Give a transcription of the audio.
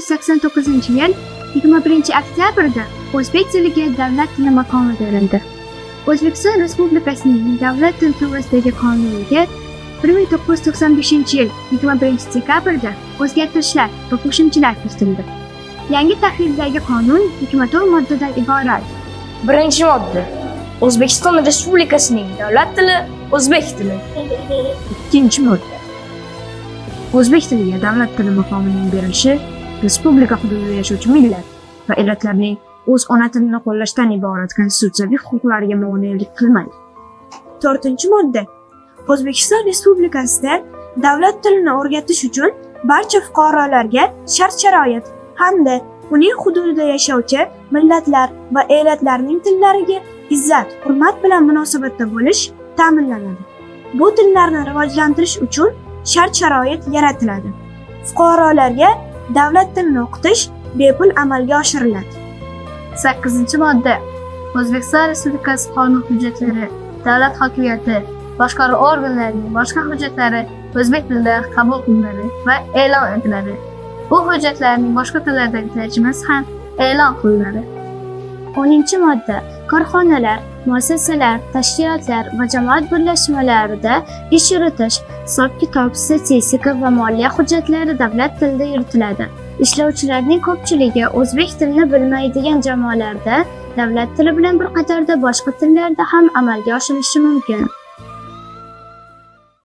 1989-yil 21-oktyabrda o'zbek tiliga davlat tili maqomi berildi. O'zbekiston Respublikasining davlat tili to'g'risidagi qonuniga 1995-yil 21-dekabrda o'zgartirishlar va qo'shimchalar kiritildi. Yangi tahrirdagi qonun 24 moddadan iborat. Birinchi modda. O'zbekiston Respublikasining davlat tili o'zbek tili. Ikkinchi modda. O'zbek tiliga davlat tili maqomining berilishi respublika hududida yashovchi millat va elatlarning o'z ona tilini qo'llashdan iborat konstitutsiyaviy huquqlariga monelik qilmaydi. 4-modda. O'zbekiston Respublikasida davlat tilini o'rgatish uchun barcha fuqarolarga shart-sharoit hamda uning hududida yashovchi millatlar va elatlarning tillariga izzat, hurmat bilan munosabatda bo'lish ta'minlanadi. Bu tillarni rivojlantirish uchun shart-sharoit yaratiladi. Fuqarolarga davlat tilini o'qitish bepul amalga oshiriladi. 8-modda. O'zbekiston Respublikasi qonun hujjatlari, davlat hokimiyati, boshqaruv organlarining boshqa hujjatlari o'zbek tilida qabul qilinadi va e'lon etiladi. Bu hujjatlarning boshqa tillardagi tarjimasi ham e'lon qilinadi. 10-modda. Korxonalar, muassasalar, tashkilotlar va jamoat birlashmalarida ish yuritish, hisob-kitob, statistika va moliya hujjatlari davlat tilida yuritiladi. Ishlovchilarning ko'pchiligi o'zbek tilini bilmaydigan jamoalarda davlat tili bilan bir qatorda boshqa tillarda ham amalga oshirilishi mumkin.